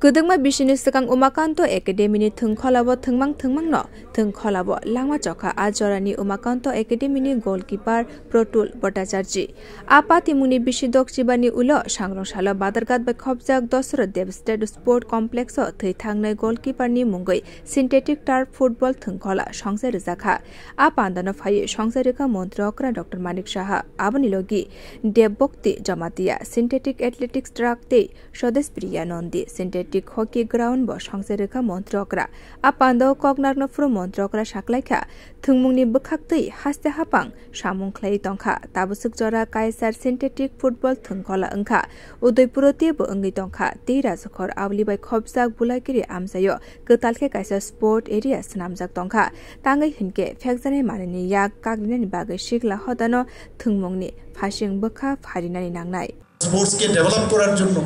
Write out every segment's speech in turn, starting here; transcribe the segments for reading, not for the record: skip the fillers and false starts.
Kudungma bisini sekang Umakanto Academy thungkholabo thungmang no thungkholabo langma chokha ajorani Umakanto Academy goalkeeper Protul Bhattacharya apati muni bisidok chibani ulo sangrongshalo badargat bai khobjak dosro devsted sport complex o thaitangnai goalkeeper ni mungoi synthetic turf football thungkhola songsai rijaka apandano phai songsai reka mantri okra Dr. Manik Saha aboni logi Debbokti Jamatia synthetic athletics track te Swadesh Priya Nandi synthetic hockey ground bo songsai reka mantri okra apando koknarno fro mantri okra saklaikha thungmungni bukhaktei haste hapang samung khlai tongkha tabusuk jora kaisar synthetic football thungkhola angkha Udaipuroti bo angi tongkha teira sokhor abli bai khobjak bulaikiri amsayo ketalkhe kaisa sport area snamjak tongkha tangai hinke phekjane manani yak kakrinani bagai sikla hodano thungmungni phasing bukha pharinani nangnai sports ke develop korar jonno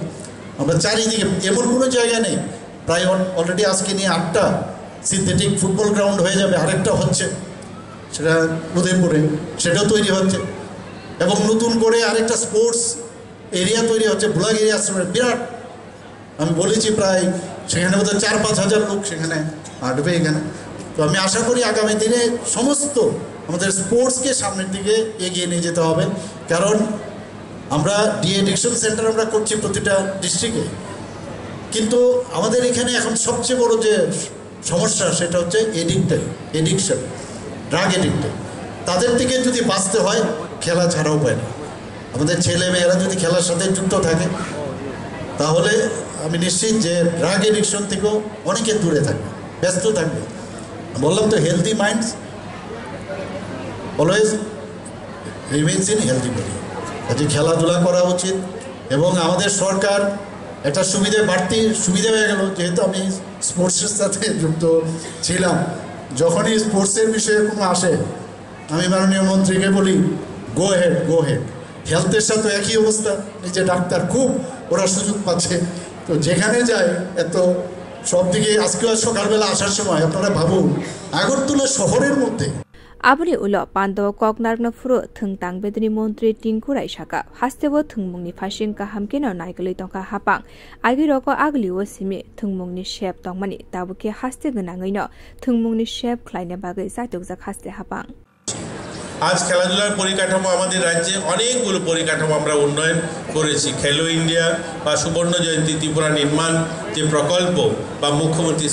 আমরা চারিদিকে এমন কোনো জায়গা নেই প্রায় already আজকে নিয়ে 8টা synthetic football ground হয়ে যাবে আরেকটা হচ্ছে সেটা উদয়পুরে সেটাও তৈরি হচ্ছে এবং নতুন করে আরেকটা স্পোর্টস এরিয়া তৈরি হচ্ছে ভোলাগিরি আশ্রমে বিরাট আমি বলেছি প্রায় সেখানে বোধ হয় 4-5 হাজার লোক সেখানে আসবে এখানে তো আমি আশা করি আগামী দিনে সমস্ত আমাদের স্পোর্টসকে সামনের দিকে এগিয়ে নিয়ে যেতে হবে কারণ আমরা ডি-অ্যাডিকশন সেন্টার আমরা করছি প্রতিটা ডিস্ট্রিক্টে কিন্তু আমাদের এখানে এখন সবচেয়ে বড় যে সমস্যা সেটা হচ্ছে এডিকশন ড্রাগ এডিক্টেড তাদের থেকে যদি বাঁচতে হয় খেলা ছাড়া উপায় না আমাদের ছেলে মেয়েরা যদি খেলার সাথে যুক্ত থাকে তাহলে আমি নিশ্চিত যে ড্রাগ এডিকশন থেকেও অনেকে দূরে থাকবে ব্যস্ত থাকবে বললাম তো healthy minds always remains in healthy body যে খেলাধুলা করা উচিত এবং আমাদের সরকার একটা বাড়তি সুবিধা হয়ে গেল যেহেতু আমি স্পোর্টসের সাথে যুক্ত ছিলাম যখনই স্পোর্টসের বিষয়ে কোনো আসে আমি মাননীয় মন্ত্রীকে বলি গো হেড হেলথের সাথে একই অবস্থা নিজে ডাক্তার খুব ওরা সুযোগ পাচ্ছে তো যেখানে যায় এত সব দিকে আজকেও সকালবেলা আসার সময় আপনারা ভাবুন আগরতলা শহরের মধ্যে Abri ulo pandaw koknarno furo thungtang bedni montri tingkurai saka hastebo thungmungni phasing ka hamkeno naigali tongka hapang agiroko agliwo simi thungmungni shape tongmani tabuke haste gnangaino thungmungni shape khlaine bagai saitokjak haste hapang আজ খেলাধুলার পরিকাঠামো আমাদের রাজ্যে অনেকগুলো পরিকাঠামো আমরা উন্নয়ন করেছি খেলো ইন্ডিয়া বা সুবর্ণ জয়ন্তী ত্রিপুরা নির্মাণ যে প্রকল্প বা মুখ্যমন্ত্রী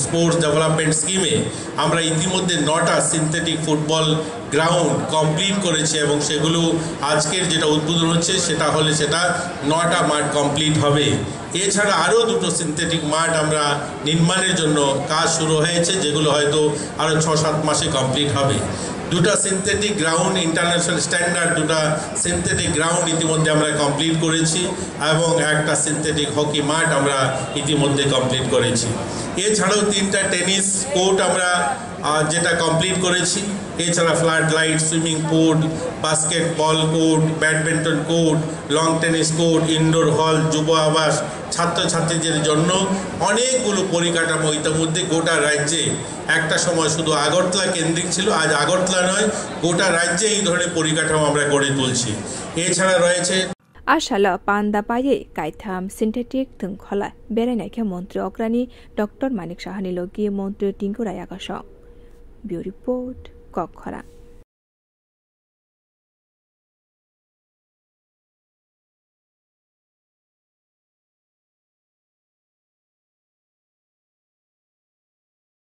স্পোর্টস ডেভেলপমেন্ট স্কিমে আমরা ইতিমধ্যে 9টা সিনথেটিক ফুটবল গ্রাউন্ড কমপ্লিট করেছি এবং সেগুলো আজকের যেটা উদ্বোধন হচ্ছে সেটা 9টা মাঠ কমপ্লিট হবে এছাড়া আরও 2টো সিনথেটিক মাঠ আমরা নির্মাণের জন্য কাজ শুরু হয়েছে যেগুলো হয়তো আরও 6-7 মাসে কমপ্লিট হবে 2টা সিনথেটিক গ্রাউন্ড ইন্টারন্যাশনাল স্ট্যান্ডার্ড 2টা সিনথেটিক গ্রাউন্ড ইতিমধ্যে আমরা কমপ্লিট করেছি এবং একটা সিনথেটিক হকি মাঠ আমরা ইতিমধ্যে কমপ্লিট করেছি এছাড়াও 3টা টেনিস কোর্ট আমরা যেটা কমপ্লিট করেছি এছাড়া flood light swimming pool basketball court badminton court long tennis court indoor হল যুব আবাস ছাত্রছাত্রীদের জন্য অনেকগুলো পরিকাঠামো ইতিমধ্যে গোটা রাজ্যে একটা সময় শুধু আগরতলা কেন্দ্রিক ছিল আজ আগরতলা নয় গোটা রাজ্যে এই ধরনের পরিকাঠামো আমরা গড়ে তুলছি এছাড়া রয়েছে Ashala panda paye kaitham synthetic thungkhola berenaikhe montri okrani Dr. Manik Sahani logi montri tingkurai akasong Bureau Report Kokhara